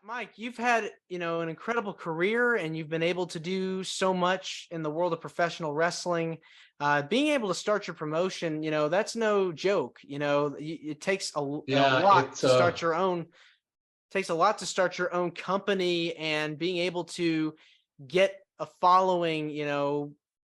Mike, you've had, an incredible career and you've been able to do so much in the world of professional wrestling. Being able to start your promotion, that's no joke. It takes a Yeah, lot to start your own, takes a lot to start your own company, and being able to get a following,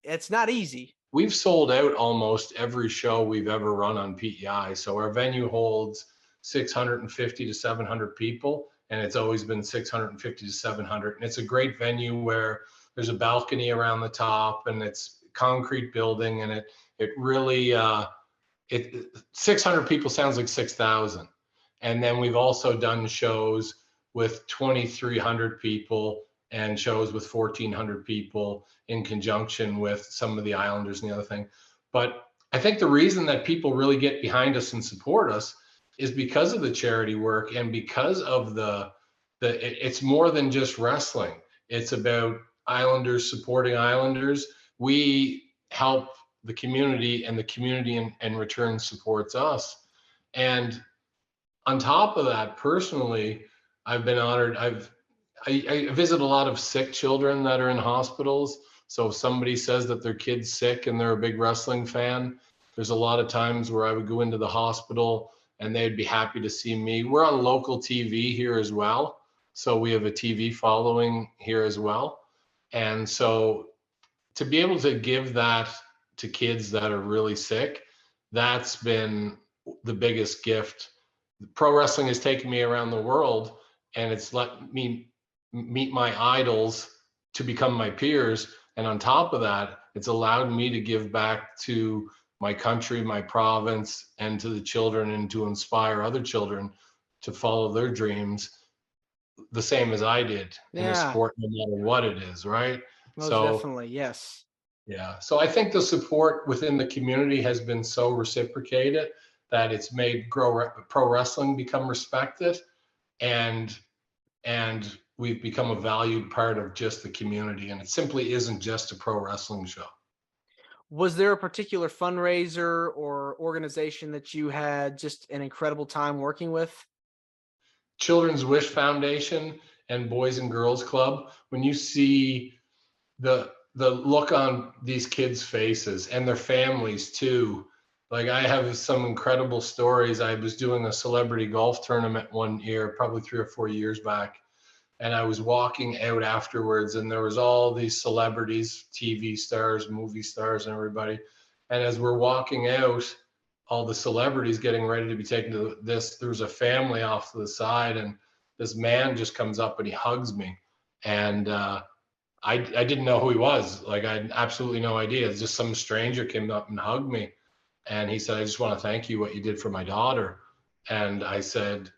it's not easy. we've sold out almost every show we've ever run on PEI. So our venue holds 650 to 700 people, and it's always been 650 to 700. And it's a great venue where there's a balcony around the top, and it's concrete building, and it really it 600 people sounds like 6,000. And then we've also done shows with 2,300 people and shows with 1,400 people in conjunction with some of the Islanders and the other thing. But I think the reason that people really get behind us and support us is because of the charity work and because of it's more than just wrestling. It's about Islanders supporting Islanders. We help the community, and the community in return supports us. And on top of that, personally, I've been honored. I visit a lot of sick children that are in hospitals. So if somebody says that their kid's sick and they're a big wrestling fan, there's a lot of times where I would go into the hospital and they'd be happy to see me. We're on local TV here as well. So we have a TV following here as well. And so to be able to give that to kids that are really sick, that's been the biggest gift. Pro wrestling has taken me around the world, and it's let me meet my idols to become my peers. And on top of that, it's allowed me to give back to my country, my province, and to the children, and to inspire other children to follow their dreams the same as I did in a Yeah, sport, no matter what it is, right? most So definitely. Yes. yeah. So I think the support within the community has been so reciprocated that it's made pro wrestling become respected, and we've become a valued part of just the community, and it simply isn't just a pro wrestling show. Was there a particular fundraiser or organization that you had just an incredible time working with? Children's Wish Foundation and Boys and Girls Club, when you see the look on these kids' faces and their families too. Like, I have some incredible stories. I was doing a celebrity golf tournament one year, probably 3 or 4 years back, and I was walking out afterwards, and there was all these celebrities, TV stars, movie stars, and everybody. And as we're walking out, all the celebrities getting ready to be taken to this, there was a family off to the side, and this man just comes up and he hugs me. And I didn't know who he was. Like, I had absolutely no idea. It's just some stranger came up and hugged me. And he said, "I just want to thank you what you did for my daughter." And I said,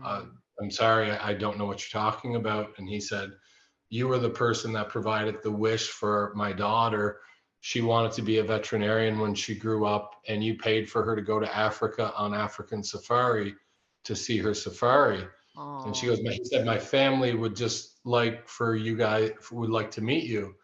uh, Hmm. "I'm sorry, I don't know what you're talking about." And he said, "You were the person that provided the wish for my daughter. She wanted to be a veterinarian when she grew up, and you paid for her to go to Africa on African safari to see her safari." And she Oh, goes, he said, "My family would just like for you guys, would like to meet you."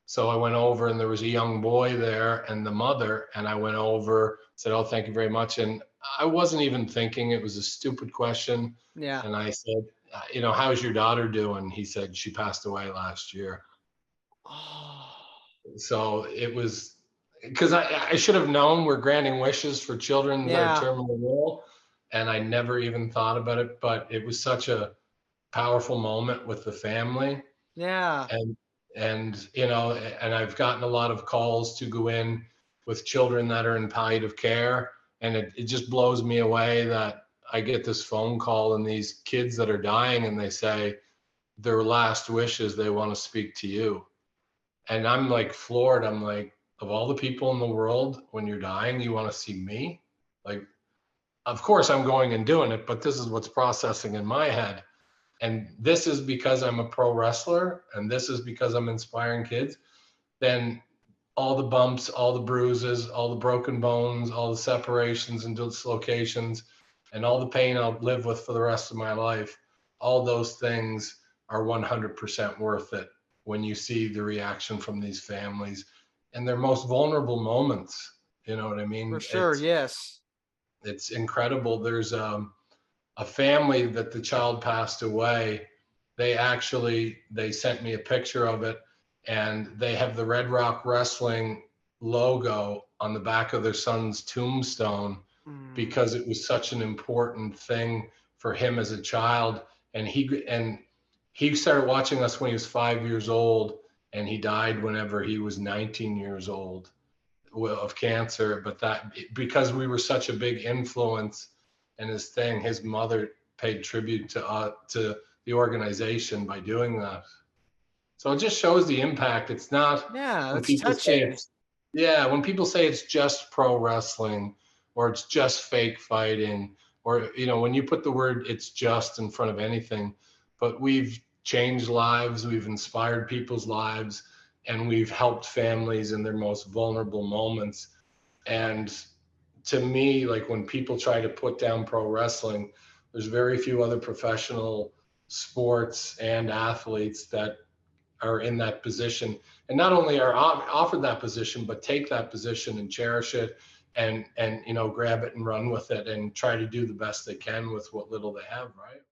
So I went over, and there was a young boy there and the mother, and I went over, said, "Oh, thank you very much." And I wasn't even thinking, it was a stupid question. yeah. And I said, "How's your daughter doing?" He said, "She passed away last year." Oh, So it was, because I should have known we're granting wishes for children that are yeah. terminally ill, and I never even thought about it, but it was such a powerful moment with the family. Yeah. and and I've gotten a lot of calls to go in with children that are in palliative care, and it just blows me away that I get this phone call, and these kids that are dying, and they say their last wish is they want to speak to you. And I'm like floored. I'm like, of all the people in the world, when you're dying, you want to see me? Like, of course I'm going and doing it, but this is what's processing in my head. And this is because I'm a pro wrestler, and this is because I'm inspiring kids. Then all the bumps, all the bruises, all the broken bones, all the separations and dislocations, and all the pain I'll live with for the rest of my life, all those things are 100% worth it when you see the reaction from these families and their most vulnerable moments. You know what I For mean? sure. Yes. It's incredible. There's a family that the child passed away, they sent me a picture of it, and they have the Red Rock Wrestling logo on the back of their son's tombstone Mm. because it was such an important thing for him as a child. And he started watching us when he was 5 years old, and he died whenever he was 19 years old of cancer. But that, because we were such a big influence in his thing, his mother paid tribute to the organization by doing that. So it just shows the impact. It's not Yeah, when that's people say touching. it's, yeah, when people say it's just pro wrestling or it's just fake fighting, or, when you put the word it's just in front of anything, but we've changed lives, we've inspired people's lives, and we've helped families in their most vulnerable moments. And to me, like when people try to put down pro wrestling, there's very few other professional sports and athletes that are in that position, and not only are offered that position, but take that position and cherish it, and grab it and run with it and try to do the best they can with what little they have, right?